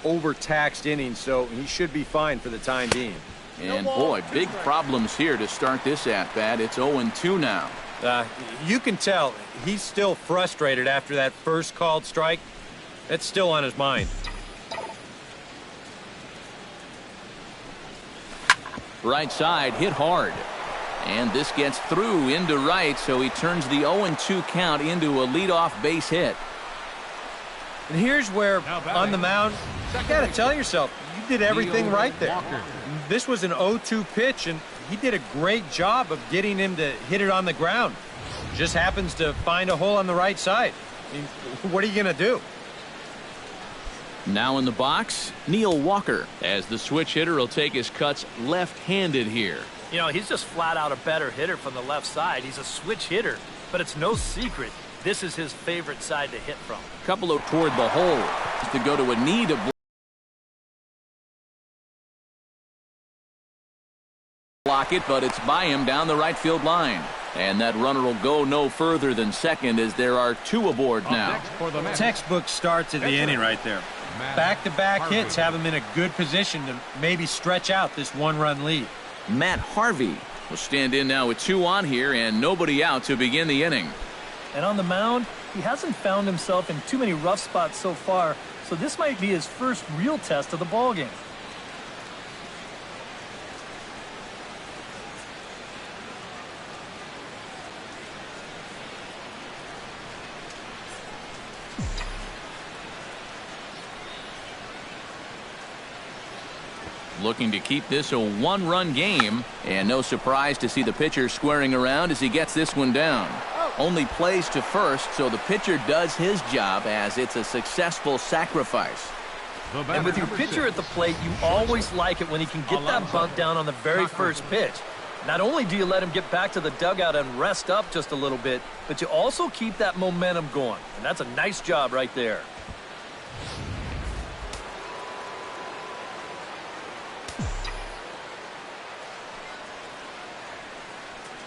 overtaxed inning, so he should be fine for the time being. And boy, big problems here to start this at-bat. It's 0-2 now. You can tell he's still frustrated after that first called strike. That's still on his mind. Right side hit hard. And this gets through into right, so he turns the 0-2 count into a leadoff base hit. And here's where, on the mound, you got to tell yourself, you did everything right there. This was an 0-2 pitch, and he did a great job of getting him to hit it on the ground. Just happens to find a hole on the right side. I mean, what are you going to do? Now in the box, Neil Walker, as the switch hitter will take his cuts left-handed here. You know, he's just flat out a better hitter from the left side. He's a switch hitter, but it's no secret this is his favorite side to hit from. Couple of toward the hole to go to a knee to block it, but it's by him down the right field line. And that runner will go no further than second as there are two aboard now. Textbook starts at the inning right there. Back-to-back hits have him in a good position to maybe stretch out this one-run lead. Matt Harvey will stand in now with 2 on here and nobody out to begin the inning. And on the mound, he hasn't found himself in too many rough spots so far, so this might be his first real test of the ballgame. Looking to keep this a one-run game, and no surprise to see the pitcher squaring around as he gets this one down. Only plays to first, so the pitcher does his job as it's a successful sacrifice. And with your pitcher at the plate, you always like it when he can get that bunt down on the very first pitch. Not only do you let him get back to the dugout and rest up just a little bit, but you also keep that momentum going, and that's a nice job right there.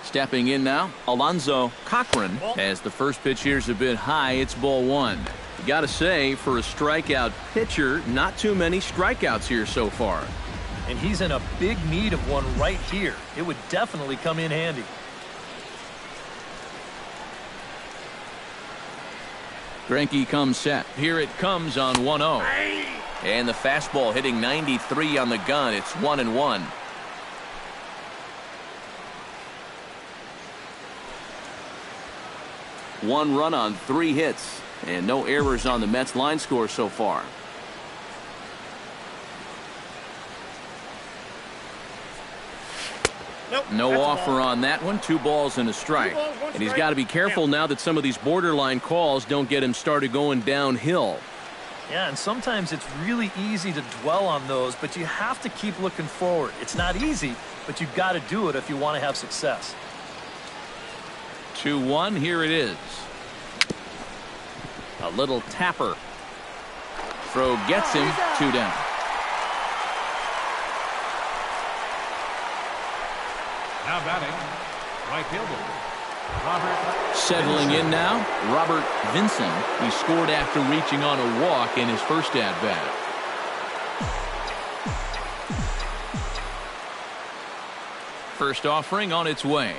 Stepping in now, Alonzo Cochran. As the first pitch here's a bit high, it's ball 1. You got to say, for a strikeout pitcher, not too many strikeouts here so far. And he's in a big need of one right here. It would definitely come in handy. Greinke comes set. Here it comes on 1-0. And the fastball hitting 93 on the gun. It's 1-1. One run on 3 hits, and no errors on the Mets line score so far. No offer on that one. 2 balls and a strike. And he's got to be careful now that some of these borderline calls don't get him started going downhill. Yeah, and sometimes it's really easy to dwell on those, but you have to keep looking forward. It's not easy, but you've got to do it if you want to have success. 2-1, here it is. A little tapper. Throw gets him, 2 down. Now batting, right fielder, Robert. Settling in now, Robert Vinson. He scored after reaching on a walk in his first at-bat. First offering on its way.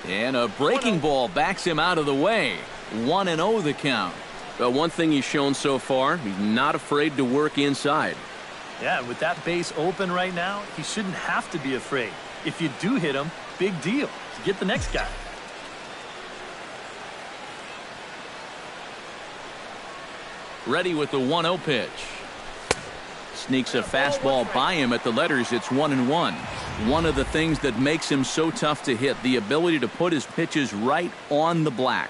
And a breaking ball backs him out of the way. 1-0 the count. But one thing he's shown so far, he's not afraid to work inside. Yeah, with that base open right now, he shouldn't have to be afraid. If you do hit him, big deal. Get the next guy. Ready with the 1-0 pitch. Sneaks a fastball by him at the letters. It's 1-1. One of the things that makes him so tough to hit, the ability to put his pitches right on the black.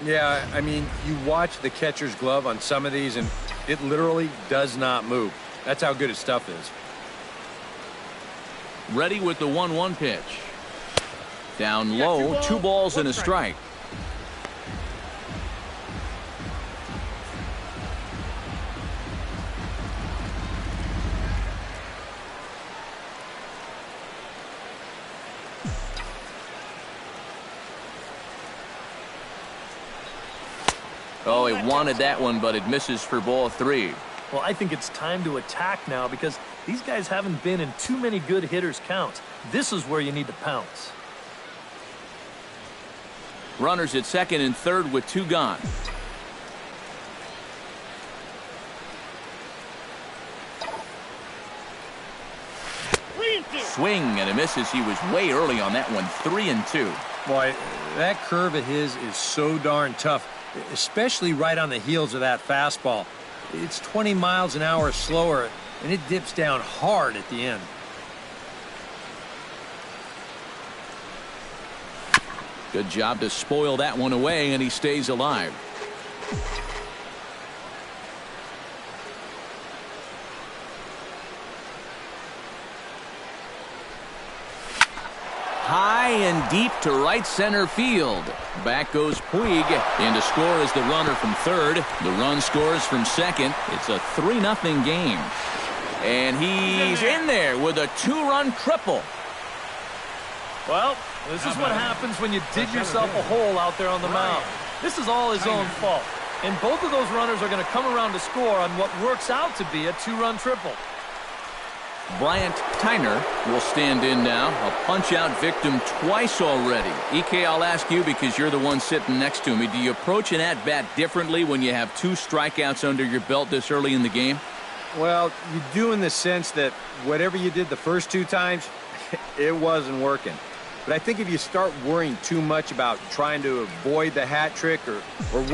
Yeah, I mean, you watch the catcher's glove on some of these, and it literally does not move. That's how good his stuff is. Ready with the 1-1 pitch. Down low, 2 balls and a strike. Oh, he wanted that one, but it misses for ball 3. Well, I think it's time to attack now because these guys haven't been in too many good hitters' counts. This is where you need to pounce. Runners at second and third with 2 gone. Swing and a misses. He was way early on that one. 3-2. Boy, that curve of his is so darn tough, especially right on the heels of that fastball. It's 20 miles an hour slower, and it dips down hard at the end. Good job to spoil that one away, and he stays alive. High and deep to right center field. Back goes Puig. In to score is the runner from third. The run scores from second. It's a 3-0 game. And he's in there with a 2-run triple. Well, this is what happens when you dig yourself a hole out there on the mound. This is all his own fault. And both of those runners are going to come around to score on what works out to be a 2-run triple. Bryant Tyner will stand in now. A punch-out victim twice already. EK, I'll ask you because you're the one sitting next to me. Do you approach an at-bat differently when you have 2 strikeouts under your belt this early in the game? Well, you do in the sense that whatever you did the first 2 times, it wasn't working. But I think if you start worrying too much about trying to avoid the hat trick or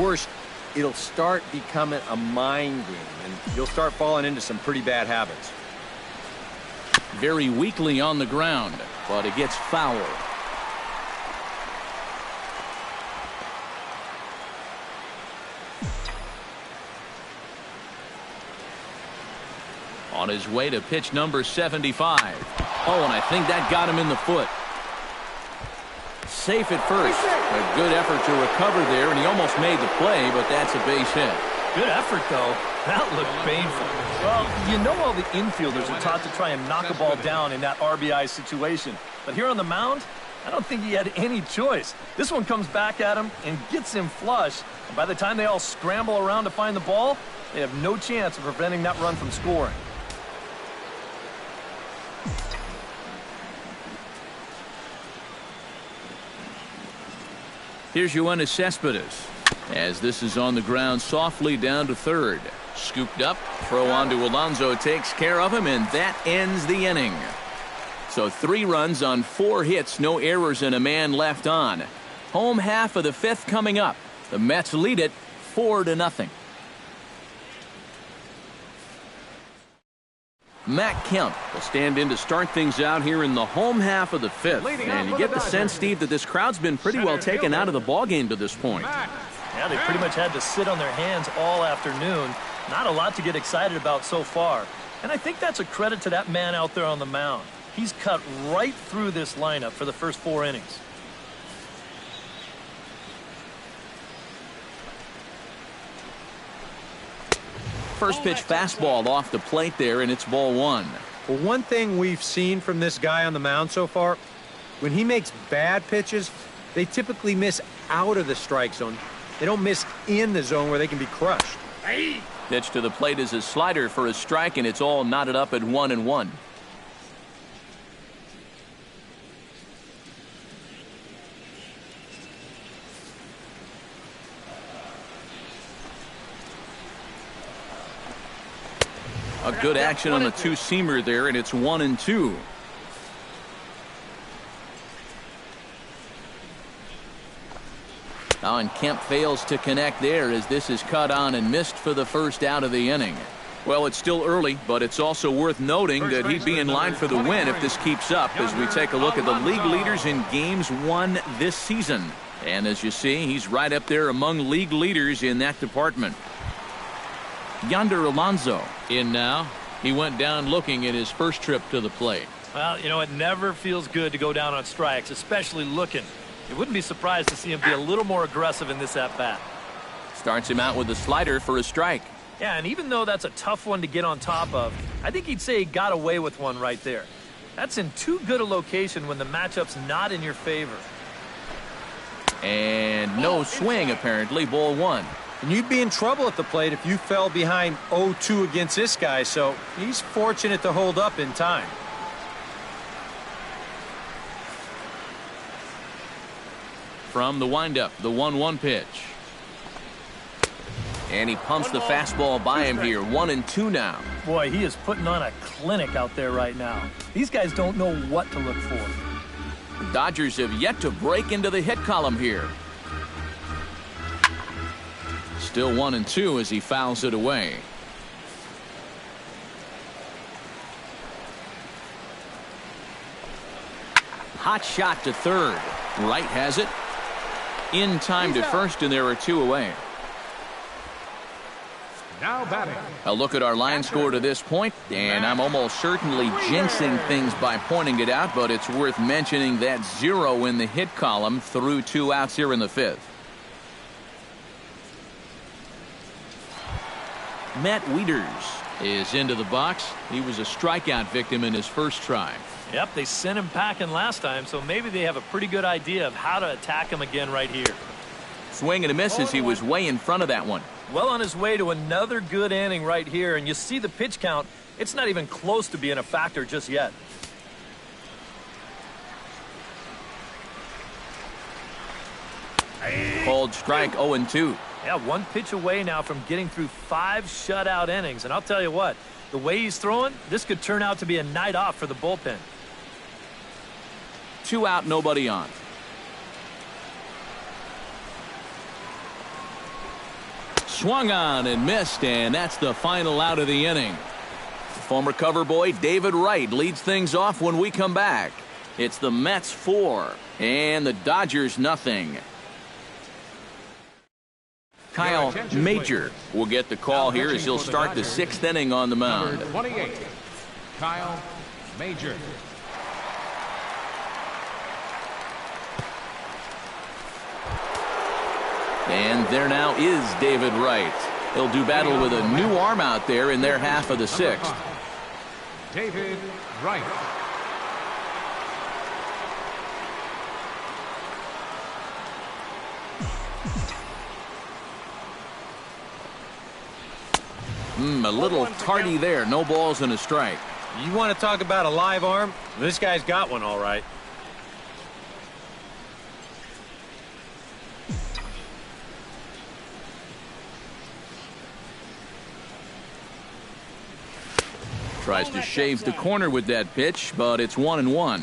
worse, it'll start becoming a mind game, and you'll start falling into some pretty bad habits. Very weakly on the ground, but it gets foul. On his way to pitch number 75. Oh, and I think that got him in the foot. Safe at first. A good effort to recover there, and he almost made the play, but that's a base hit. Good effort, though. That looked painful. Well, you know all the infielders are taught to try and knock a ball down in that RBI situation. But here on the mound, I don't think he had any choice. This one comes back at him and gets him flush. And by the time they all scramble around to find the ball, they have no chance of preventing that run from scoring. Here's Yoenis Cespedes. As this is on the ground softly down to third. Scooped up, throw on to Alonso takes care of him, and that ends the inning. So 3 runs on 4 hits, no errors, and a man left on. Home half of the 5th coming up. The Mets lead it 4-0. Matt Kemp will stand in to start things out here in the home half of the 5th. And you get the sense, Steve, that this crowd's been pretty well taken out of the ballgame to this point. Yeah, they pretty much had to sit on their hands all afternoon. Not a lot to get excited about so far. And I think that's a credit to that man out there on the mound. He's cut right through this lineup for the first 4 innings. First pitch fastball off the plate there, and it's ball 1. Well, one thing we've seen from this guy on the mound so far, when he makes bad pitches, they typically miss out of the strike zone. They don't miss in the zone where they can be crushed. Pitch to the plate is a slider for a strike, and it's all knotted up at 1-1. A good action on the 2-seamer there, and it's 1-2. Oh, and Kemp fails to connect there as this is cut on and missed for the first out of the inning. Well, it's still early, but it's also worth noting that he'd be in line for the win if this keeps up as we take a look at the league leaders in games won this season. And as you see, he's right up there among league leaders in that department. Yonder Alonso in now. He went down looking at his first trip to the plate. Well, you know, it never feels good to go down on strikes, especially looking. You wouldn't be surprised to see him be a little more aggressive in this at-bat. Starts him out with a slider for a strike. Yeah, and even though that's a tough one to get on top of, I think he'd say he got away with one right there. That's in too good a location when the matchup's not in your favor. And no swing, apparently. Ball 1. And you'd be in trouble at the plate if you fell behind 0-2 against this guy, so he's fortunate to hold up in time. From the windup, the 1-1 pitch. And he pumps the fastball by him here. 1-2 now. Boy, he is putting on a clinic out there right now. These guys don't know what to look for. The Dodgers have yet to break into the hit column here. Still 1-2 as he fouls it away. Hot shot to third. Wright has it. In time to first, and there are 2 away. Now batting. A look at our line score to this point, and I'm almost certainly jinxing things by pointing it out, but it's worth mentioning that 0 in the hit column through 2 outs here in the 5th. Matt Wieters is into the box. He was a strikeout victim in his first try. Yep, they sent him packing last time, so maybe they have a pretty good idea of how to attack him again right here. Swing and a miss as he was way in front of that one. Well on his way to another good inning right here, and you see the pitch count. It's not even close to being a factor just yet. Called strike 0-2. Yeah, 1 pitch away now from getting through 5 shutout innings, and I'll tell you what, the way he's throwing, this could turn out to be a night off for the bullpen. 2 out, nobody on. Swung on and missed, and that's the final out of the inning. Former cover boy David Wright leads things off when we come back. It's the Mets 4 and the Dodgers nothing. Kyle Major will get the call here as he'll start the 6th inning on the mound. Number 28, Kyle Major. And there now is David Wright. He'll do battle with a new arm out there in their half of the 6th. David Wright. A little tardy there. No balls and a strike. You want to talk about a live arm? This guy's got one all right. Tries to shave the corner with that pitch, but it's 1-1.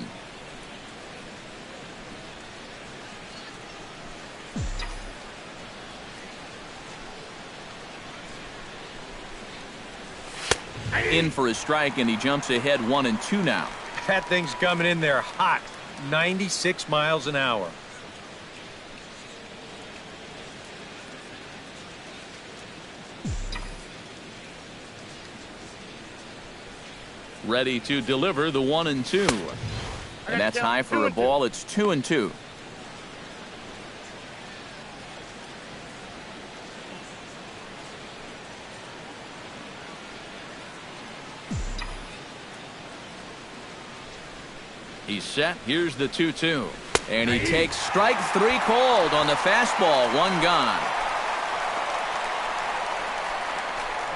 In for a strike, and he jumps ahead 1-2 now. That thing's coming in there hot. 96 miles an hour. Ready to deliver the 1-2. And that's high for a ball. It's 2-2. He's set. Here's the 2-2. And he takes strike 3 called on the fastball. 1 gone.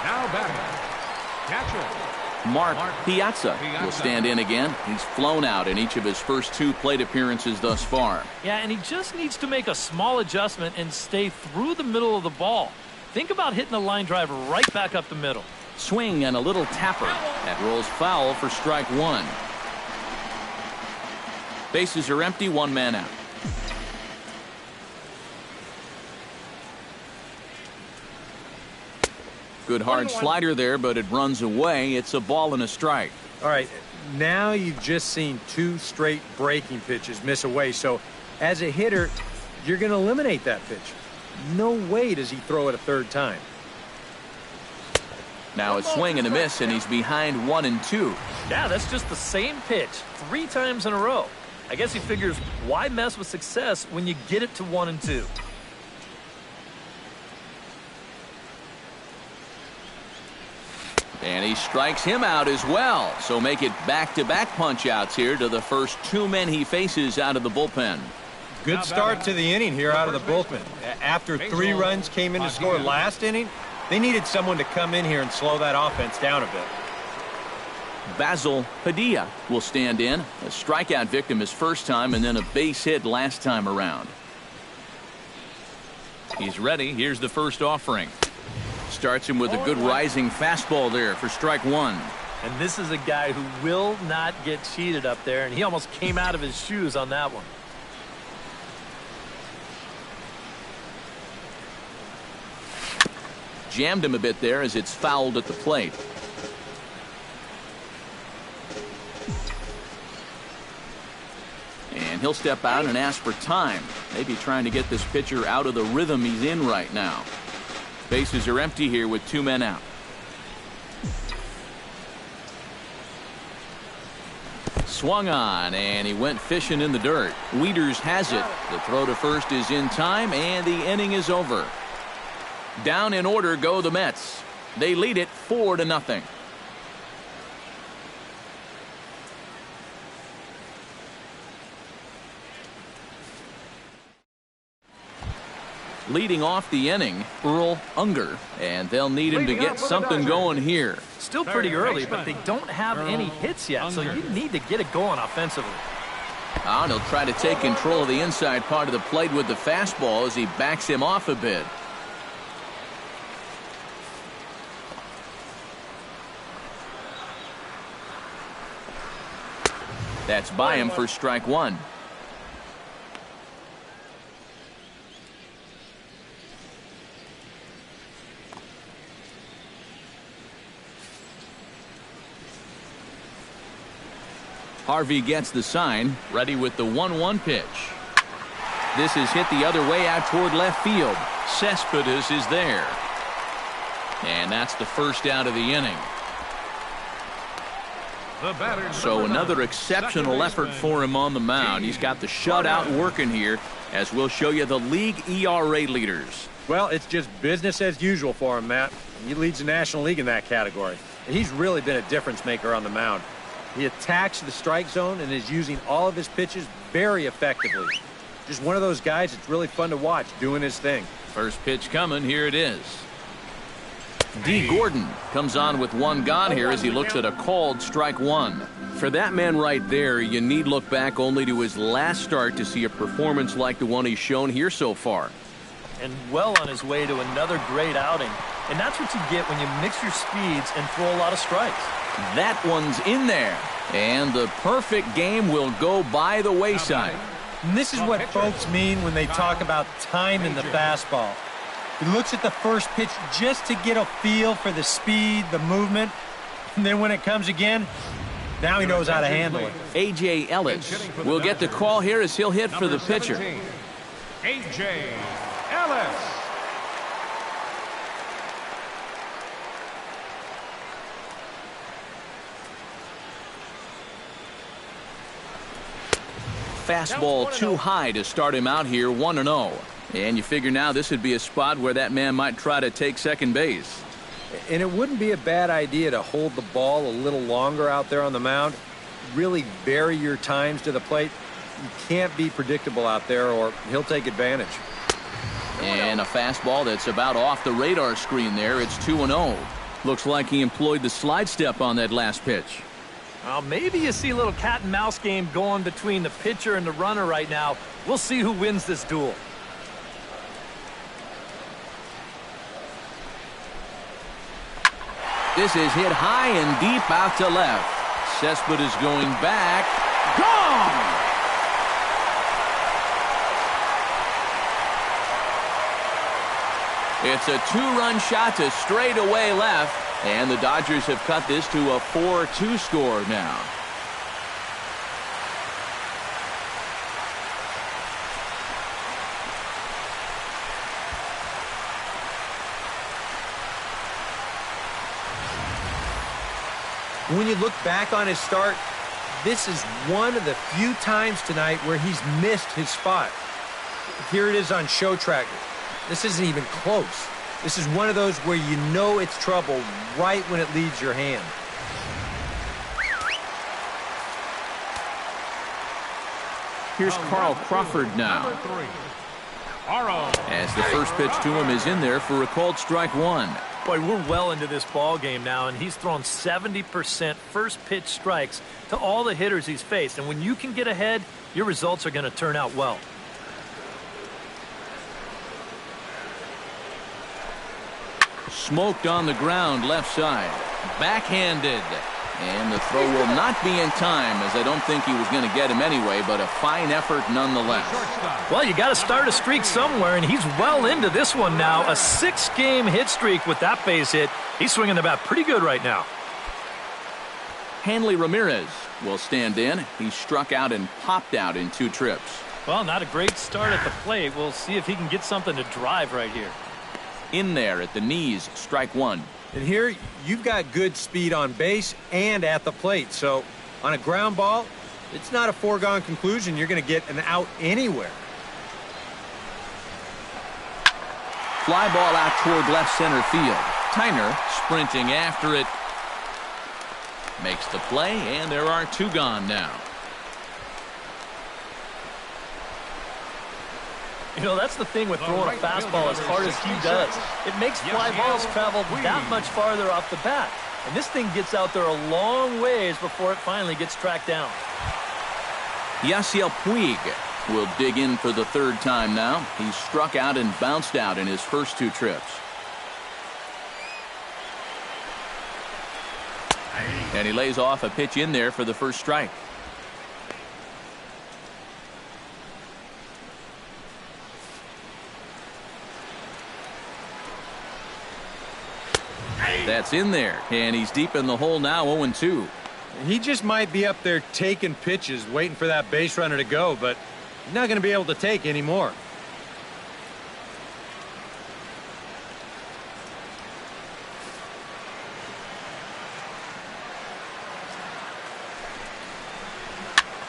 Now batting. Catcher. Mark Piazza will stand in again. He's flown out in each of his first 2 plate appearances thus far. Yeah, and he just needs to make a small adjustment and stay through the middle of the ball. Think about hitting a line drive right back up the middle. Swing and a little tapper. That rolls foul for strike 1. Bases are empty, 1 man out. Good hard slider there, but it runs away. It's a ball and a strike. All right, now you've just seen 2 straight breaking pitches miss away. So as a hitter, you're going to eliminate that pitch. No way does he throw it a 3rd time. Now a swing and a miss, and he's behind 1-2. Yeah, that's just the same pitch 3 times in a row. I guess he figures, why mess with success when you get it to 1-2? And he strikes him out as well. So make it back-to-back punch-outs here to the first 2 men he faces out of the bullpen. Good start to the inning here out of the bullpen. After 3 runs came in to score last inning, they needed someone to come in here and slow that offense down a bit. Basil Padilla will stand in. A strikeout victim his first time and then a base hit last time around. He's ready. Here's the first offering. Starts him with a good rising fastball there for strike 1. And this is a guy who will not get cheated up there, and he almost came out of his shoes on that one. Jammed him a bit there as it's fouled at the plate. And he'll step out and ask for time. Maybe trying to get this pitcher out of the rhythm he's in right now. Bases are empty here with 2 men out. Swung on, and he went fishing in the dirt. Wieters has it. The throw to first is in time, and the inning is over. Down in order go the Mets. They lead it 4-0. Leading off the inning, Earl Unger, and they'll need him to get something going here. Still pretty early, but they don't have any hits yet, so you need to get it going offensively. And he'll try to take control of the inside part of the plate with the fastball as he backs him off a bit. That's by him for strike 1. Harvey gets the sign, ready with the 1-1 pitch. This is hit the other way out toward left field. Cespedes is there. And that's the first out of the inning. So another exceptional effort for him on the mound. He's got the shutout working here, as we'll show you the league ERA leaders. Well, it's just business as usual for him, Matt. He leads the National League in that category. He's really been a difference maker on the mound. He attacks the strike zone and is using all of his pitches very effectively. Just one of those guys that's really fun to watch doing his thing. First pitch coming. Here it is. D. Gordon comes on with 1 gone here as he looks at a called strike 1. For that man right there, you need look back only to his last start to see a performance like the one he's shown here so far. And well on his way to another great outing. And that's what you get when you mix your speeds and throw a lot of strikes. That one's in there. And the perfect game will go by the wayside. And this is what folks mean when they talk about time in the fastball. He looks at the first pitch just to get a feel for the speed, the movement. And then when it comes again, now he knows how to handle it. A.J. Ellis will get the call here as he'll hit for the pitcher. A.J. Ellis. Fastball too high to start him out here 1-0. And you figure now this would be a spot where that man might try to take second base. And it wouldn't be a bad idea to hold the ball a little longer out there on the mound. Really vary your times to the plate. You can't be predictable out there or he'll take advantage. And a fastball that's about off the radar screen there. It's 2-0. Looks like he employed the slide step on that last pitch. Well, maybe you see a little cat and mouse game going between the pitcher and the runner right now. We'll see who wins this duel. This is hit high and deep out to left. Cespedes is going back. Gone! It's a 2-run shot to straightaway left. And the Dodgers have cut this to a 4-2 score now. When you look back on his start, this is one of the few times tonight where he's missed his spot. Here it is on show track. This isn't even close. This is one of those where you know it's trouble right when it leaves your hand. Here's Carl Crawford now. As the first pitch to him is in there for a called strike one. Boy, we're well into this ball game now, and he's thrown 70% first pitch strikes to all the hitters he's faced. And when you can get ahead, your results are going to turn out well. Smoked on the ground left side. Backhanded. And the throw will not be in time, as I don't think he was going to get him anyway, but a fine effort nonetheless. Well, you got to start a streak somewhere, and he's well into this one now. A 6-game hit streak with that base hit. He's swinging the bat pretty good right now. Hanley Ramirez will stand in. He struck out and popped out in 2 trips. Well, not a great start at the plate. We'll see if he can get something to drive right here. In there at the knees, strike one. And here, you've got good speed on base and at the plate. So, on a ground ball, it's not a foregone conclusion you're going to get an out anywhere. Fly ball out toward left center field. Tyner sprinting after it. Makes the play, and there are 2 gone now. You know, that's the thing with throwing a fastball as hard as he does. It makes fly balls travel that much farther off the bat. And this thing gets out there a long ways before it finally gets tracked down. Yasiel Puig will dig in for the 3rd time now. He struck out and bounced out in his first 2 trips. And he lays off a pitch in there for the first strike. That's in there, and he's deep in the hole now, 0-2. He just might be up there taking pitches, waiting for that base runner to go, but he's not going to be able to take anymore.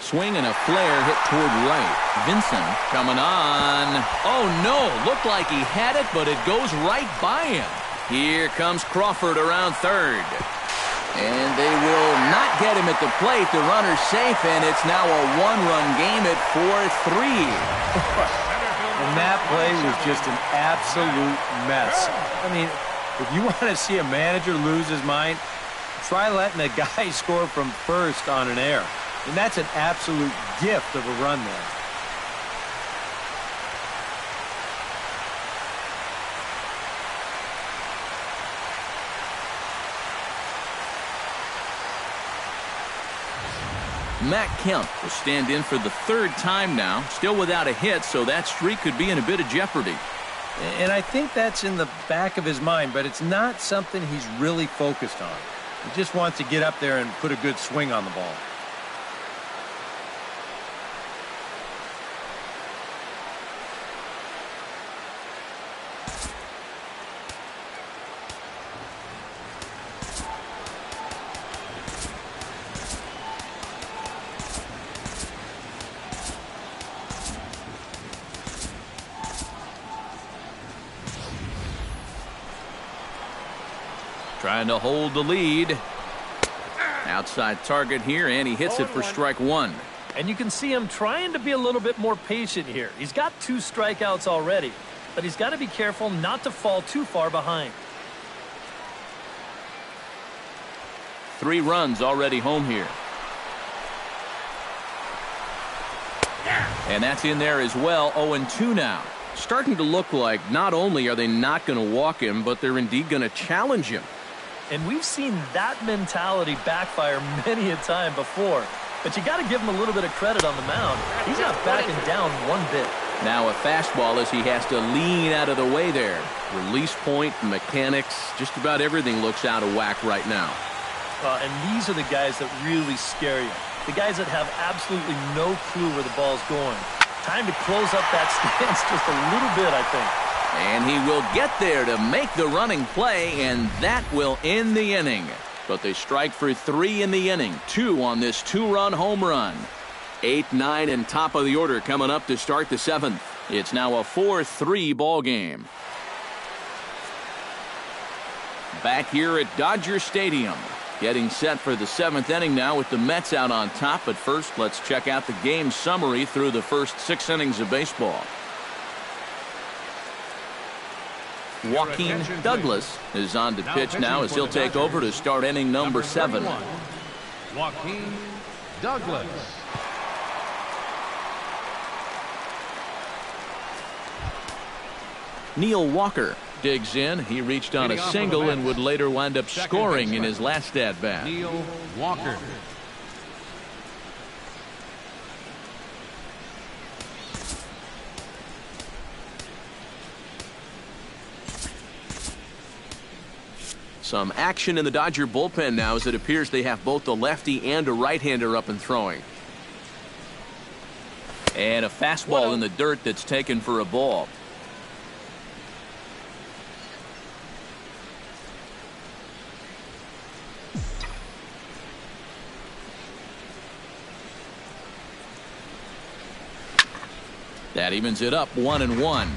Swing and a flare hit toward right. Vincent coming on. Oh, no, looked like he had it, but it goes right by him. Here comes Crawford around 3rd. And they will not get him at the plate. The runner's safe, and it's now a 1-run game at 4-3. And that play was just an absolute mess. I mean, if you want to see a manager lose his mind, try letting a guy score from first on an error. And that's an absolute gift of a run there. Matt Kemp will stand in for the 3rd time now, still without a hit, so that streak could be in a bit of jeopardy. And I think that's in the back of his mind, but it's not something he's really focused on. He just wants to get up there and put a good swing on the ball. Trying to hold the lead. Outside target here, and he hits it for strike one. And you can see him trying to be a little bit more patient here. He's got 2 strikeouts already, but he's got to be careful not to fall too far behind. 3 runs already home here. And that's in there as well. 0-2 now. Starting to look like not only are they not going to walk him, but they're indeed going to challenge him. And we've seen that mentality backfire many a time before. But you got to give him a little bit of credit on the mound. He's not backing down one bit. Now a fastball as he has to lean out of the way there. Release point, mechanics, just about everything looks out of whack right now. And these are the guys that really scare you. The guys that have absolutely no clue where the ball's going. Time to close up that stance just a little bit, I think. And he will get there to make the running play, and that will end the inning. But they strike for 3 in the inning, 2 on this 2-run home run. 8, 9, and top of the order coming up to start the 7th. It's now a 4-3 ball game. Back here at Dodger Stadium, Getting set for the 7th inning now with the Mets out on top. But first, let's check out the game summary through the first 6 innings of baseball. Joaquin Douglas is on to pitch now as he'll take over to start inning number 7. Joaquin Douglas. Neil Walker digs in. He reached on a single and would later wind up scoring in his last at-bat. Neil Walker. Some action in the Dodger bullpen now as it appears they have both a lefty and a right-hander up and throwing. And a fastball in the dirt that's taken for a ball. That evens it up 1-1.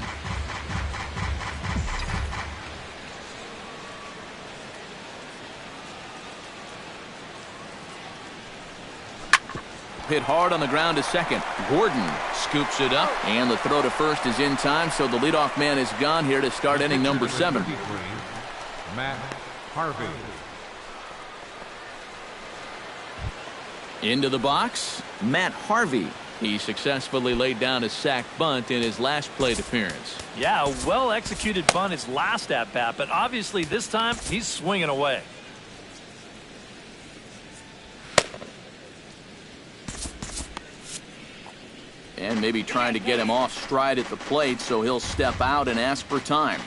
Hit hard on the ground to second. Gordon scoops it up, and the throw to first is in time, so the leadoff man is gone here to start inning number 7. Matt Harvey. Into the box, Matt Harvey. He successfully laid down a sac bunt in his last plate appearance. Yeah, a well-executed bunt his last at-bat, but obviously this time he's swinging away. And maybe trying to get him off stride at the plate, so he'll step out and ask for time.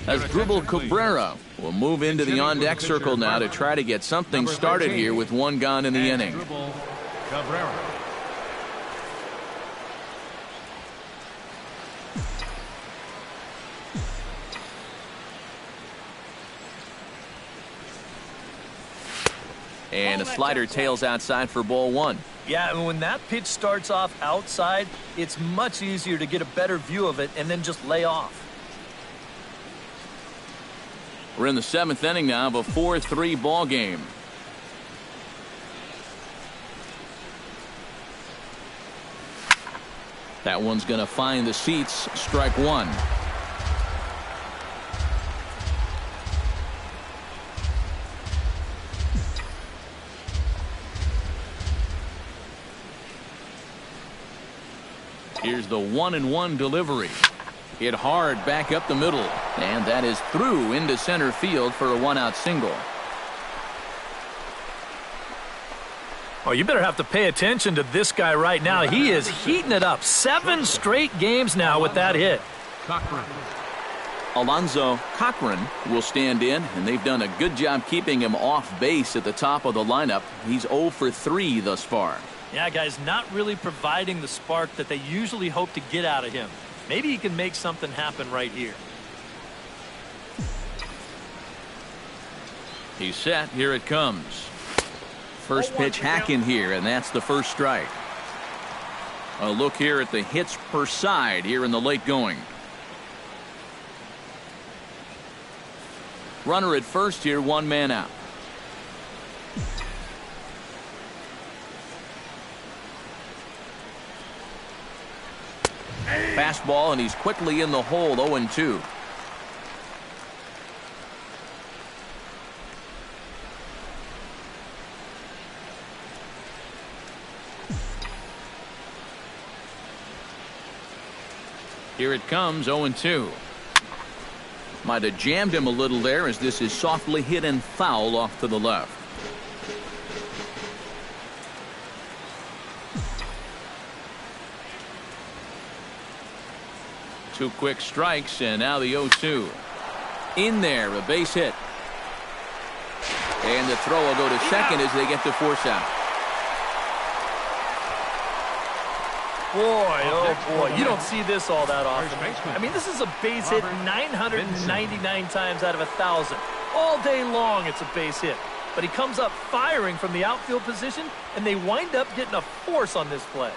Asdrubal Cabrera will move into the on-deck circle now to try to get something started here with 1 gone in the inning. Cabrera. And a slider tails outside for ball 1. Yeah, and when that pitch starts off outside, it's much easier to get a better view of it and then just lay off. We're in the 7th inning now of a 4-3 ball game. That one's going to find the seats. Strike 1. Here's the 1-1 delivery. Hit hard back up the middle, and that is through into center field for a 1-out single. Oh, you better have to pay attention to this guy right now. He is heating it up. 7 straight games now with that hit. Cochran. Alonzo Cochran will stand in, and they've done a good job keeping him off base at the top of the lineup. He's 0 for 3 thus far. Yeah, guys, not really providing the spark that they usually hope to get out of him. Maybe he can make something happen right here. He's set. Here it comes. First pitch hack in here, and that's the first strike. A look here at the hits per side here in the late going. Runner at first here, 1 man out. Fastball, and he's quickly in the hole, 0-2. Here it comes, 0-2. Might have jammed him a little there as this is softly hit and foul off to the left. Two quick strikes, and now the 0-2. In there, a base hit. And the throw will go to second as they get the force out. Boy, oh boy, you don't see this all that often. I mean, this is a base hit 999 times out of 1,000. All day long it's a base hit. But he comes up firing from the outfield position, and they wind up getting a force on this play.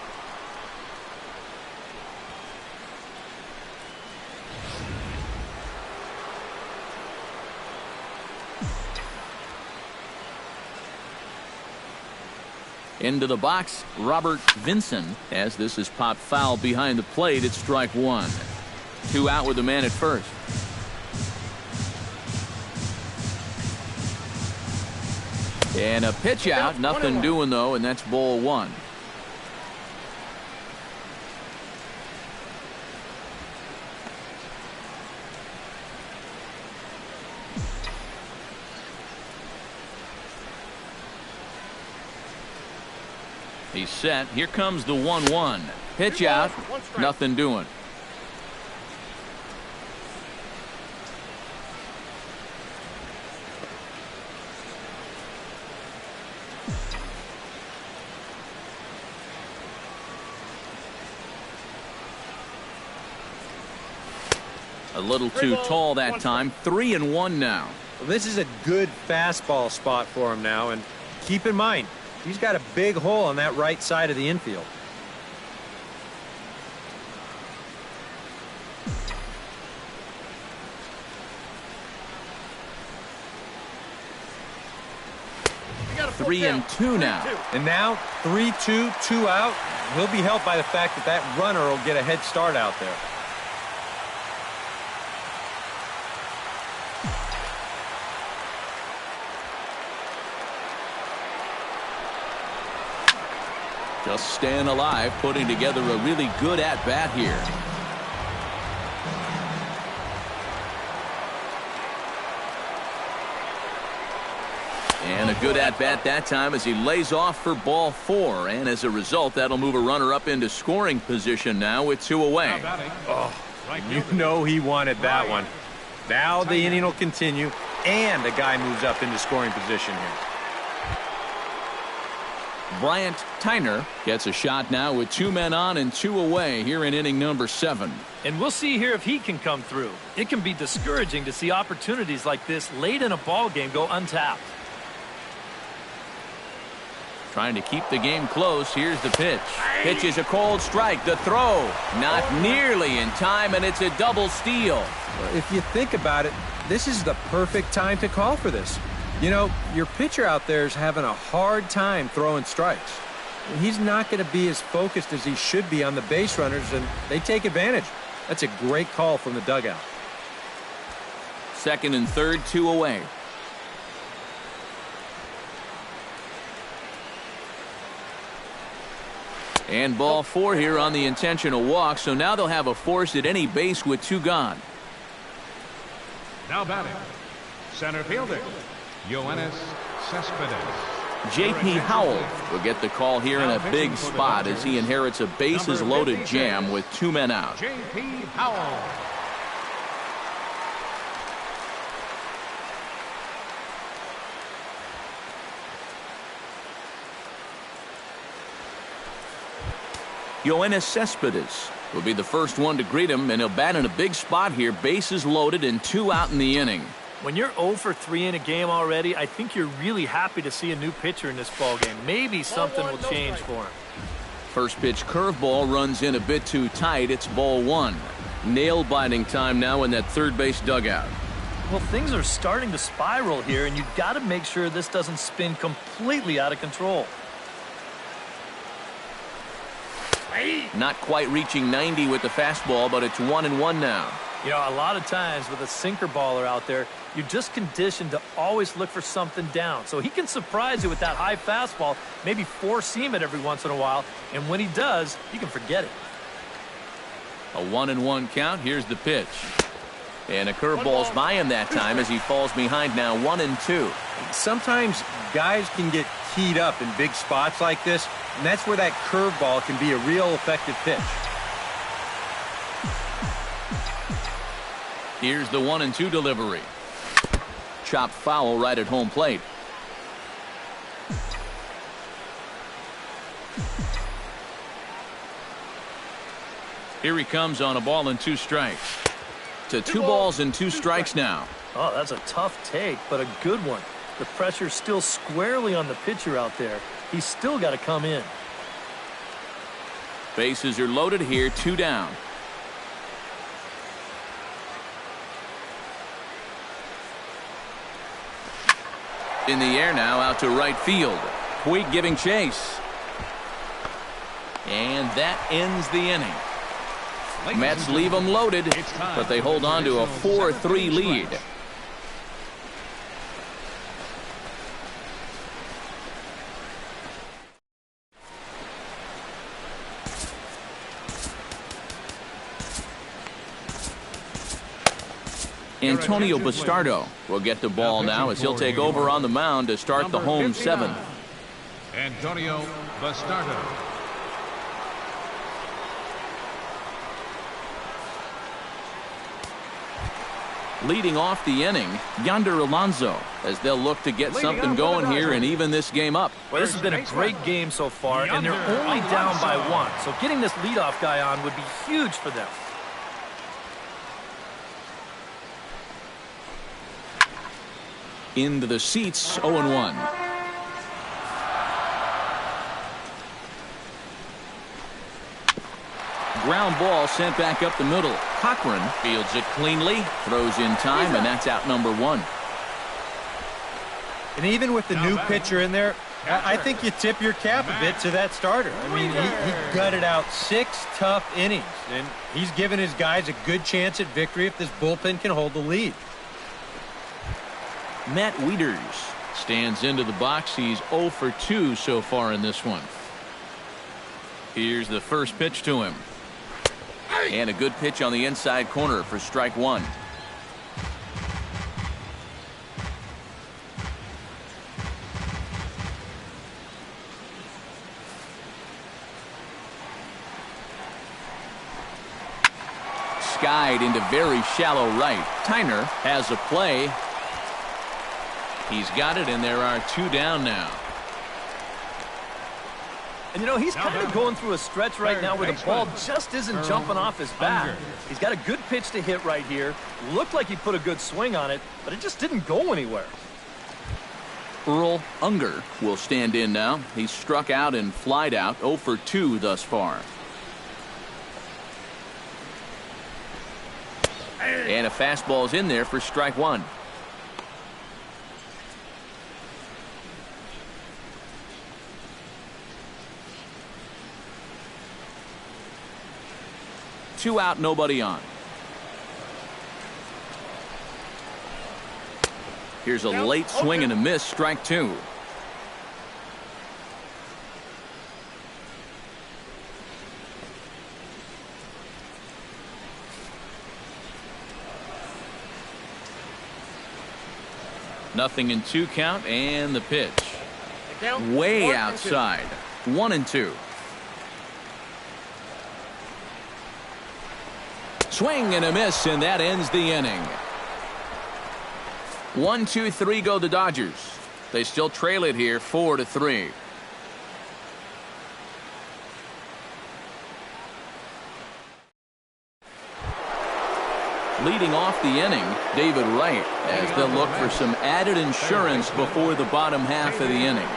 Into the box, Robert Vinson, as this is popped foul behind the plate. It's strike one. 2 out with the man at first. And a pitch out, nothing doing though, and that's ball one. He's set. Here comes the 1-1. Pitch out. Nothing doing. A little too tall that time. 3-1 now. Well, this is a good fastball spot for him now, and keep in mind, he's got a big hole on that right side of the infield. Three and two now. And now 3-2, 2 out. He'll be helped by the fact that that runner will get a head start out there. Just staying alive, putting together a really good at-bat here. And a good at-bat that time as he lays off for ball 4. And as a result, that'll move a runner up into scoring position now with 2 away. Oh, you know he wanted that one. Now the inning will continue, and the guy moves up into scoring position here. Bryant Tyner gets a shot now with 2 men on and 2 away here in inning number 7. And we'll see here if he can come through. It can be discouraging to see opportunities like this late in a ball game go untapped. Trying to keep the game close. Here's the pitch. Pitch is a cold strike. The throw not nearly in time, and it's a double steal. If you think about it, this is the perfect time to call for this. You know, your pitcher out there is having a hard time throwing strikes. He's not going to be as focused as he should be on the base runners, and they take advantage. That's a great call from the dugout. Second and third, 2 away. And ball 4 here on the intentional walk, so now they'll have a force at any base with 2 gone. Now batting, center fielder, Yoenis Cespedes. J.P. Howell will get the call here in a big spot as he inherits a bases-loaded jam with 2 men out. J.P. Howell. Yoenis Cespedes will be the first one to greet him, and he'll bat in a big spot here. Bases loaded and 2 out in the inning. When you're 0 for 3 in a game already, I think you're really happy to see a new pitcher in this ballgame. Maybe something will change for him. First pitch curveball runs in a bit too tight. It's ball 1. Nail-biting time now in that third base dugout. Well, things are starting to spiral here, and you've got to make sure this doesn't spin completely out of control. Not quite reaching 90 with the fastball, but it's 1-1 now. You know, a lot of times with a sinker baller out there, you're just conditioned to always look for something down. So he can surprise you with that high fastball, maybe four-seam it every once in a while, and when he does, you can forget it. A 1-1 count. Here's the pitch. And a curveball's by him that time as he falls behind now 1-2. Sometimes guys can get keyed up in big spots like this, and that's where that curveball can be a real effective pitch. Here's the 1-2 delivery. Chopped foul right at home plate. Here he comes on a ball and 2 strikes. To 2 balls and 2 strikes now. Oh, that's a tough take, but a good one. The pressure's still squarely on the pitcher out there. He's still got to come in. Bases are loaded here, 2 down. In the air now, out to right field. Puig giving chase. And that ends the inning. Mets leave them loaded, but they hold on to a 4-3 lead. Antonio Bastardo will get the ball now as he'll take over on the mound to start the home seventh. Antonio Bastardo. Leading off the inning, Yonder Alonso, as they'll look to get something going here and even this game up. Well, this has been a great game so far, and they're only down by one. So getting this leadoff guy on would be huge for them. Into the seats, 0-1. Ground ball sent back up the middle. Cochran fields it cleanly, throws in time, and that's out number one. And even with the new pitcher in there, I think you tip your cap a bit to that starter. I mean, he gutted out 6 tough innings, and he's given his guys a good chance at victory if this bullpen can hold the lead. Matt Wieters stands into the box. He's 0 for 2 so far in this one. Here's the first pitch to him. And a good pitch on the inside corner for strike one. Skied into very shallow right. Tyner has a play. He's got it, and there are 2 down now. And, you know, he's kind of going through a stretch right now where the ball just isn't jumping off his bat. He's got a good pitch to hit right here. Looked like he put a good swing on it, but it just didn't go anywhere. Earl Unger will stand in now. He's struck out and flied out, 0 for 2 thus far. And a fastball's in there for strike one. Two out, nobody on. Here's a late swing and a miss, strike two. Nothing in 2 count, and the pitch. Way outside. 1-2. Swing and a miss, and that ends the inning. 1-2-3 go the Dodgers. They still trail it here 4-3. Leading off the inning, David Wright, as they'll look for some added insurance before the bottom half of the inning.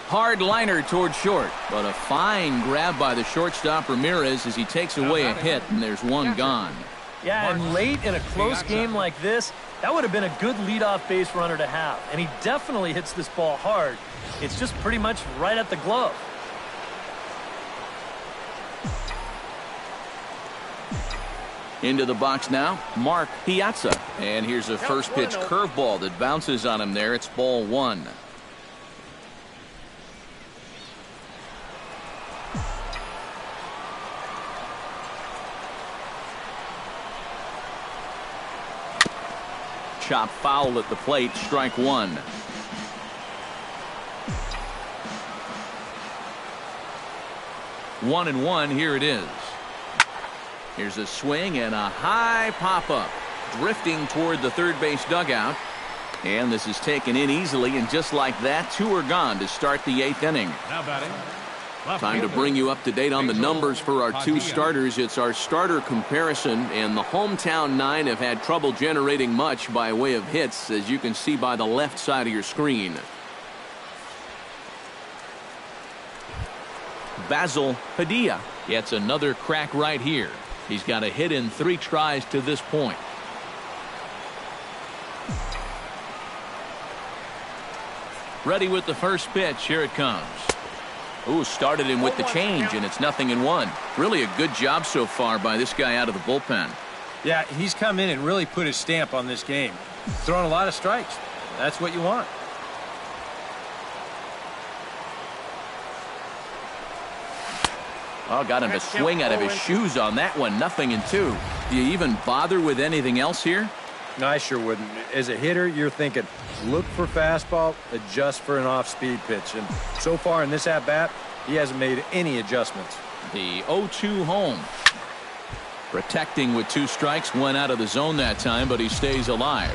Hard liner toward short, but a fine grab by the shortstop Ramirez as he takes away a hit, and there's one gone. Yeah, and late in a close game like this, that would have been a good leadoff base runner to have. And he definitely hits this ball hard. It's just pretty much right at the glove. Into the box now, Mark Piazza. And here's a first pitch curveball that bounces on him there. It's ball one. Chop foul at the plate, strike one. One and one, here it is. Here's a swing and a high pop-up. Drifting toward the third base dugout. And this is taken in easily, and just like that, 2 are gone to start the 8th inning. Now batting, Time to bring you up to date on the numbers for our two starters. It's our starter comparison, and the hometown nine have had trouble generating much by way of hits, as you can see by the left side of your screen. Basil Padilla gets another crack right here. He's got a hit in 3 tries to this point. Ready with the first pitch. Here it comes. Ooh, started him with the change, and it's 0-1. Really a good job so far by this guy out of the bullpen. Yeah, he's come in and really put his stamp on this game. Throwing a lot of strikes. That's what you want. Oh, got him to swing out of his shoes on that one. 0-2. Do you even bother with anything else here? No, I sure wouldn't. As a hitter, you're thinking, look for fastball, adjust for an off-speed pitch. And so far in this at-bat, he hasn't made any adjustments. The 0-2 home. Protecting with 2 strikes, went out of the zone that time, but he stays alive.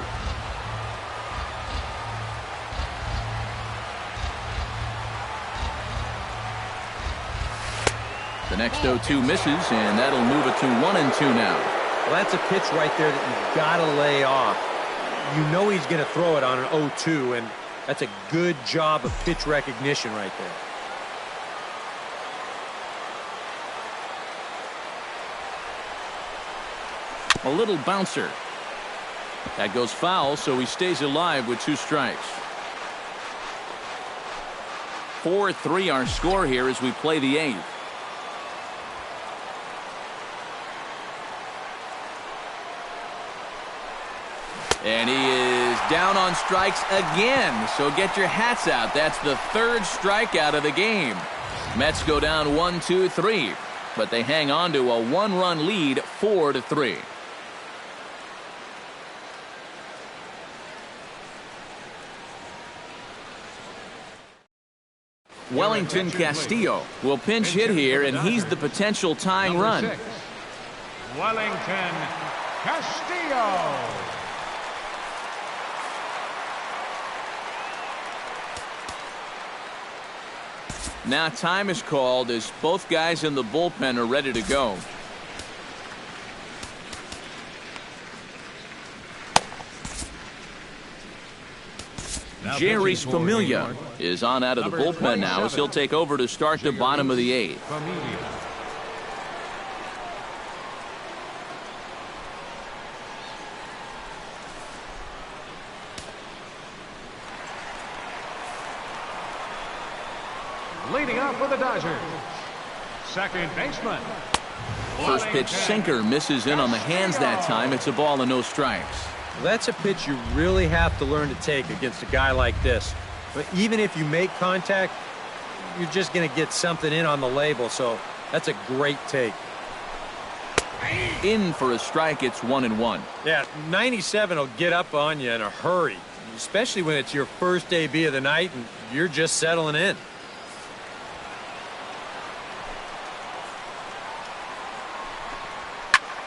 The next 0-2 misses, and that'll move it to 1-2 now. Well, that's a pitch right there that you've got to lay off. You know he's going to throw it on an 0-2, and that's a good job of pitch recognition right there. A little bouncer. That goes foul, so he stays alive with 2 strikes. 4-3 our score here as we play the 8th. And he is down on strikes again, so get your hats out. That's the 3rd strikeout of the game. Mets go down 1-2-3, but they hang on to a 1-run lead, 4-3. Wellington Castillo will pinch hit here, and he's the potential tying run. Wellington Castillo. Now time is called as both guys in the bullpen are ready to go. Jerry's Familia is on out of the bullpen now as he'll take over to start the bottom of the 8th. Leading up for the Dodgers, second baseman. First pitch sinker misses in on the hands that time. It's a ball and no strikes. Well, that's a pitch you really have to learn to take against a guy like this. But even if you make contact, you're just going to get something in on the label. So that's a great take. In for a strike. It's 1-1. Yeah, 97 will get up on you in a hurry, especially when it's your first AB of the night and you're just settling in.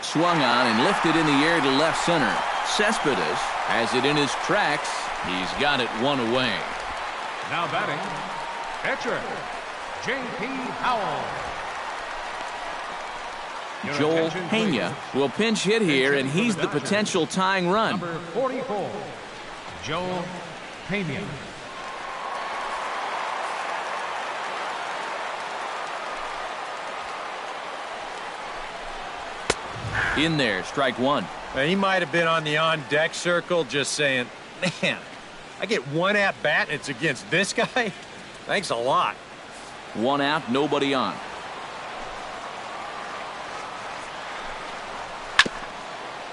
Swung on and lifted in the air to left center. Cespedes has it in his tracks. He's got it 1 away. Now batting, pitcher, J.P. Howell. Joel Pena will pinch hit here, and he's the potential tying run. Number 44, Joel Pena. In there, strike 1. He might have been on the on-deck circle just saying, man, I get 1 at-bat and it's against this guy? Thanks a lot. 1 out, nobody on.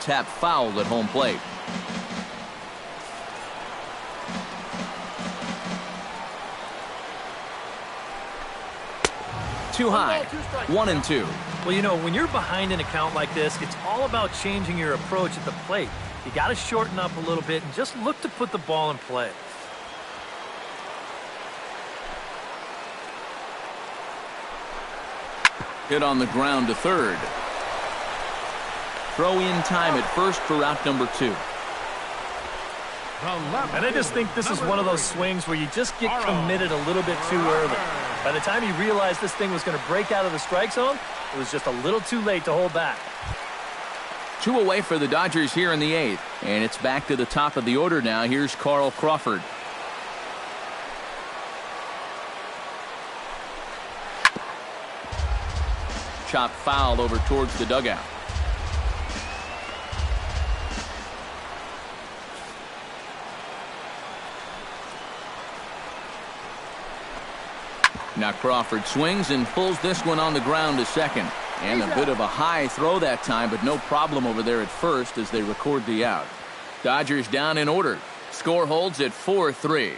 Tap fouled at home plate. Too high. 1-2. Well, you know, when you're behind an account like this, it's all about changing your approach at the plate. You got to shorten up a little bit and just look to put the ball in play. Hit on the ground to third. Throw in time at first for out number 2. And I just think this is one of those swings where you just get committed a little bit too early. By the time he realized this thing was going to break out of the strike zone, it was just a little too late to hold back. 2 away for the Dodgers here in the 8th. And it's back to the top of the order now. Here's Carl Crawford. Chop foul over towards the dugout. Now Crawford swings and pulls this one on the ground to second. And a bit of a high throw that time, but no problem over there at first as they record the out. Dodgers down in order. Score holds at 4-3.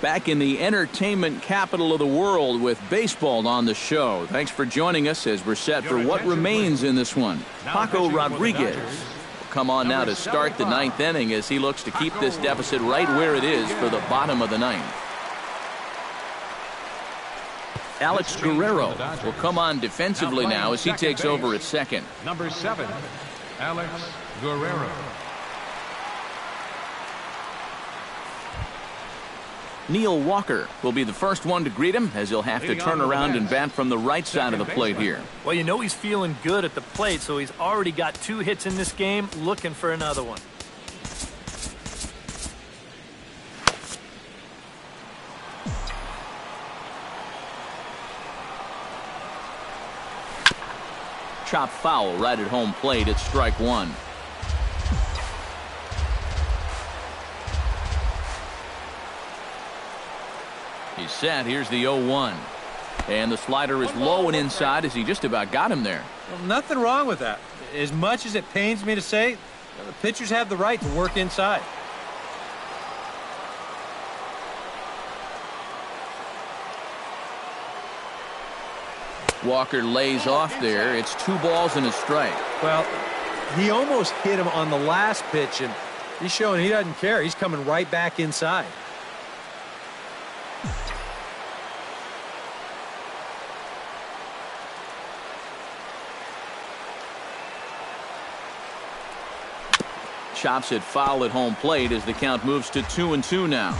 Back in the entertainment capital of the world with baseball on the show. Thanks for joining us as we're set for what remains in this one. Paco Rodriguez will come on now to start the 9th inning as he looks to keep this deficit right where it is for the bottom of the 9th. Alex Guerrero will come on defensively now as he takes over at second. Number 7, Alex Guerrero. Neil Walker will be the first one to greet him as he'll have to turn around and bat from the right side of the plate here. Well, you know he's feeling good at the plate, so he's already got 2 hits in this game, looking for another one. Chop foul right at home plate. It's strike 1. He's set. Here's the 0-1. And the slider is low and inside as he just about got him there. Well, nothing wrong with that. As much as it pains me to say, the pitchers have the right to work inside. Walker lays off there. It's 2 balls and a strike. Well, he almost hit him on the last pitch, and he's showing he doesn't care. He's coming right back inside. Chops it foul at home plate as the count moves to 2-2 now.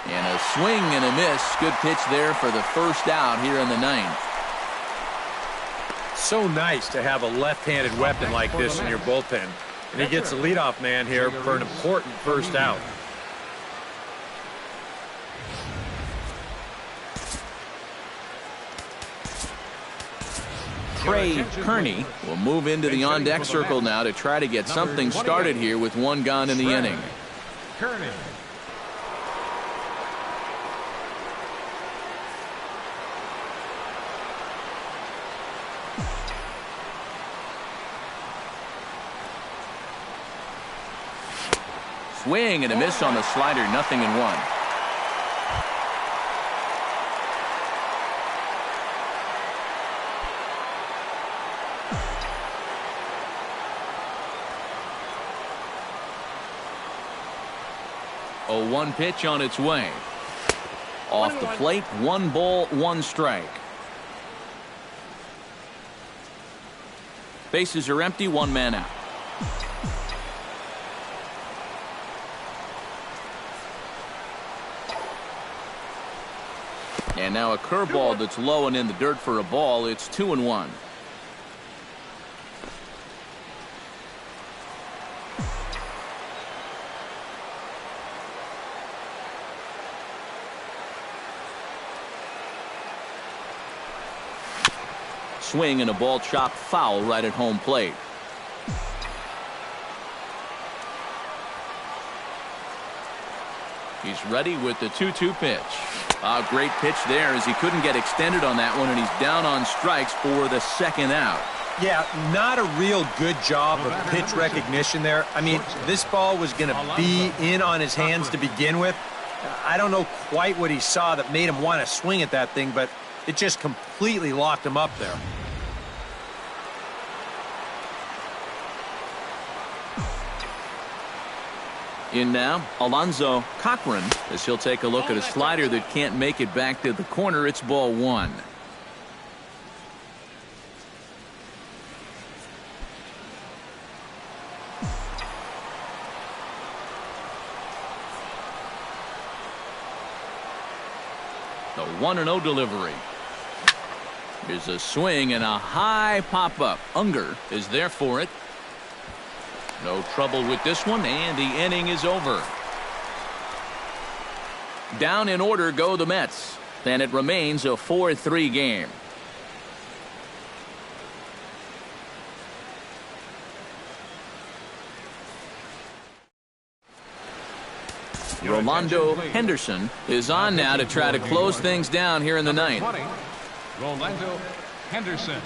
And a swing and a miss. Good pitch there for the first out here in the 9th. So nice to have a left-handed weapon like this in your bullpen. And he gets the leadoff man here for an important first out. Trey Kearney will move into the on-deck circle now to try to get something started here with 1 gone in the inning. Kearney. Swing and a miss on the slider. 0-1. A 1 pitch on its way. Off the plate, 1 ball, 1 strike. Bases are empty, 1 man out. And now a curveball that's low and in the dirt for a ball. It's 2-1. Swing and a ball chopped foul right at home plate. He's ready with the 2-2 pitch. A great pitch there as he couldn't get extended on that one, and he's down on strikes for the 2nd out. Yeah, not a real good job of pitch recognition there. I mean, this ball was going to be in on his hands to begin with. I don't know quite what he saw that made him want to swing at that thing, but it just completely locked him up there. In now, Alonzo Cochran, as he'll take a look at a slider that can't make it back to the corner. It's ball one. The 1-0 delivery. Here's a swing and a high pop-up. Unger is there for it. No trouble with this one, and the inning is over. Down in order go the Mets. Then it remains a 4-3 game. Rolando Henderson is on now to try to close things down here in the ninth. Rolando Henderson.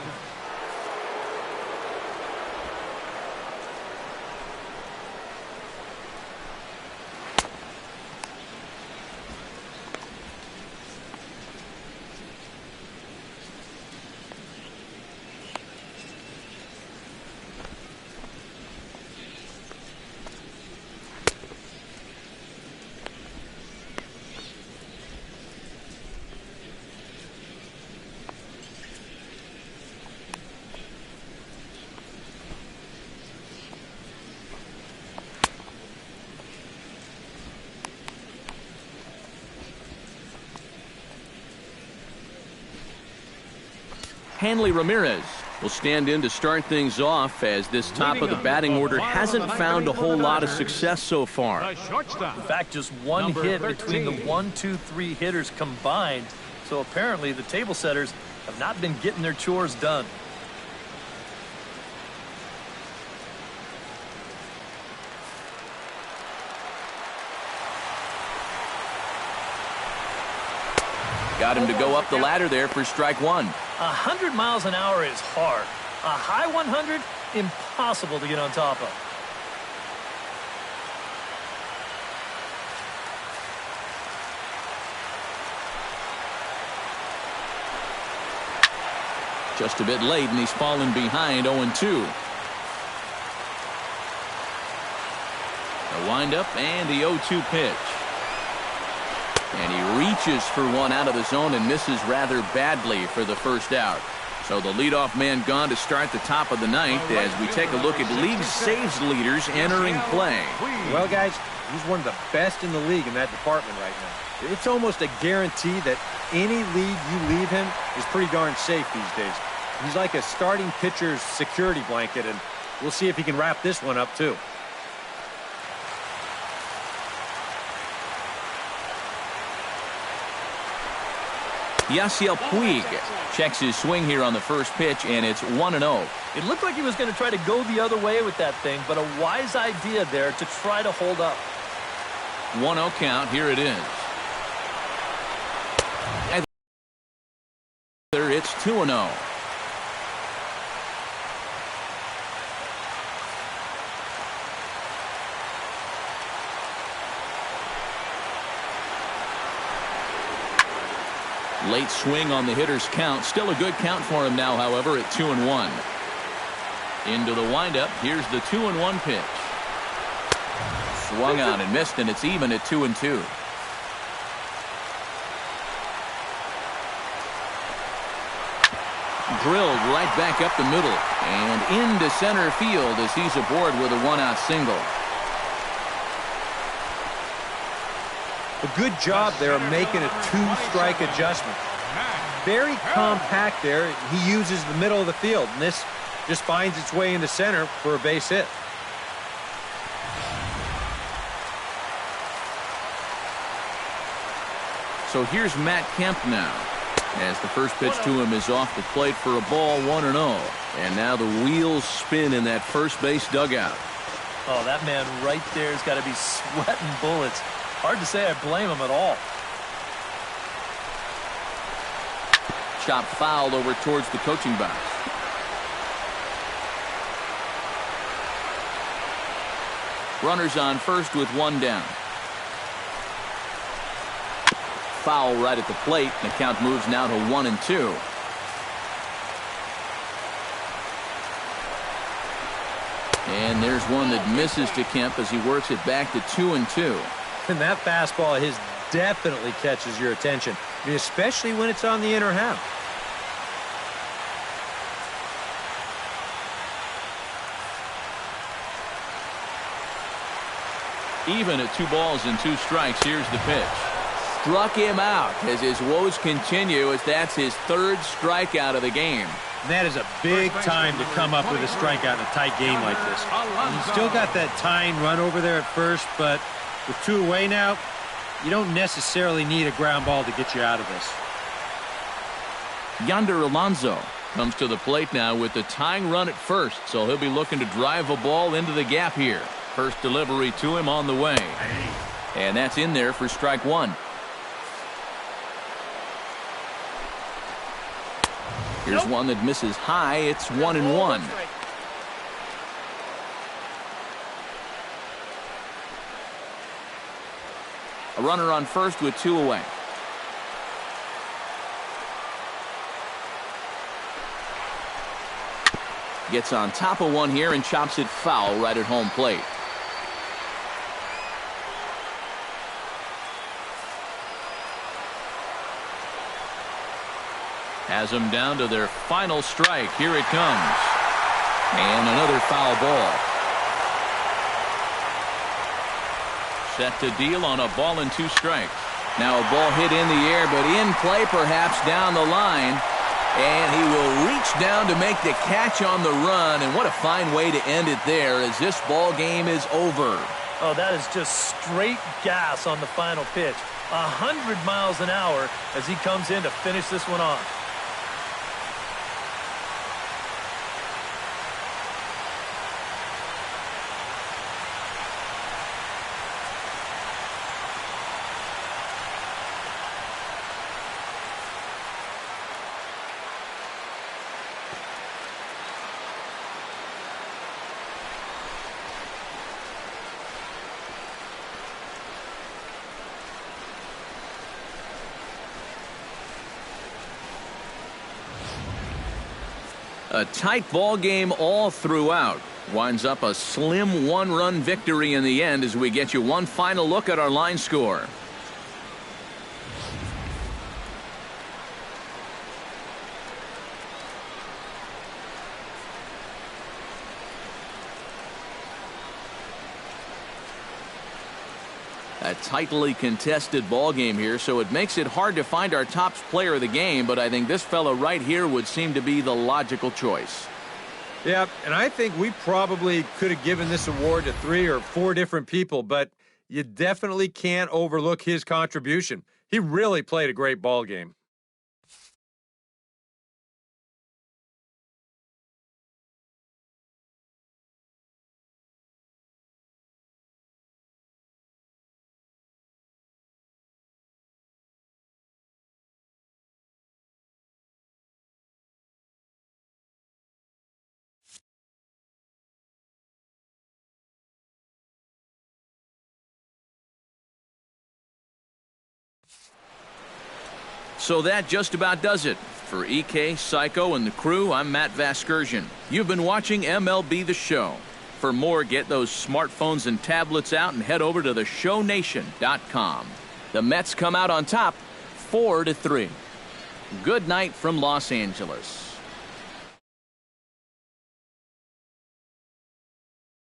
Hanley Ramirez will stand in to start things off, as this top of the batting order hasn't found a whole lot of success so far. In fact, just one hit between the 1, 2, 3 hitters combined. So apparently the table setters have not been getting their chores done. Got him to go up the ladder there for strike one. 100 miles an hour is hard. A high 100, impossible to get on top of. Just a bit late, and he's fallen behind 0-2. A windup and the 0-2 pitch. And he reaches for one out of the zone and misses rather badly for the first out. So the leadoff man gone to start the top of the ninth, as we take a look at league saves leaders entering play. Well, guys, he's one of the best in the league in that department right now. It's almost a guarantee that any league you leave him is pretty darn safe these days. He's like a starting pitcher's security blanket, and we'll see if he can wrap this one up too. Yasiel Puig checks his swing here on the first pitch, and it's 1-0. It looked like he was going to try to go the other way with that thing, but a wise idea there to try to hold up. 1-0 count. Here it is. And it's 2-0. Late swing on the hitter's count. Still a good count for him now, however, at 2-1. Into the windup. Here's the 2-1 pitch. Swung on and missed, and it's even at 2-2. Drilled right back up the middle and into center field as he's aboard with a one-out single. A good job there of making a two-strike adjustment. Very compact there. He uses the middle of the field, and this just finds its way into center for a base hit. So here's Matt Kemp now, as the first pitch to him is off the plate for a ball, 1-0. And now the wheels spin in that first base dugout. Oh, that man right there has got to be sweating bullets. Hard to say I blame him at all. Chop fouled over towards the coaching box. Runners on first with one down. Foul right at the plate. The count moves now to 1-2. And And there's one that misses to Kemp as he works it back to 2-2. And that fastball of his definitely catches your attention, I mean, especially when it's on the inner half. Even at 2 balls and 2 strikes, here's the pitch. Struck him out as his woes continue, as that's his 3rd strikeout of the game. And that is a big time to come up with a strikeout in a tight game like this. You still got that tying run over there at first, but with 2 away now, you don't necessarily need a ground ball to get you out of this. Yonder Alonso comes to the plate now with the tying run at first, so he'll be looking to drive a ball into the gap here. First delivery to him on the way. And that's in there for strike 1. Here's one that misses high. It's 1-1. A runner on first with 2 away. Gets on top of one here and chops it foul right at home plate. Has them down to their final strike. Here it comes. And another foul ball. Set to deal on a ball and 2 strikes. Now a ball hit in the air, but in play perhaps down the line. And he will reach down to make the catch on the run. And what a fine way to end it there, as this ball game is over. Oh, that is just straight gas on the final pitch. 100 miles an hour as he comes in to finish this one off. A tight ball game all throughout. Winds up a slim 1-run victory in the end as we get you one final look at our line score. A tightly contested ball game here, so it makes it hard to find our top player of the game, but I think this fellow right here would seem to be the logical choice. Yeah, and I think we probably could have given this award to 3 or 4 different people, but you definitely can't overlook his contribution. He really played a great ball game. So that just about does it. For EK, Psycho, and the crew, I'm Matt Vasgersian. You've been watching MLB The Show. For more, get those smartphones and tablets out and head over to theshownation.com. The Mets come out on top 4-3. Good night from Los Angeles.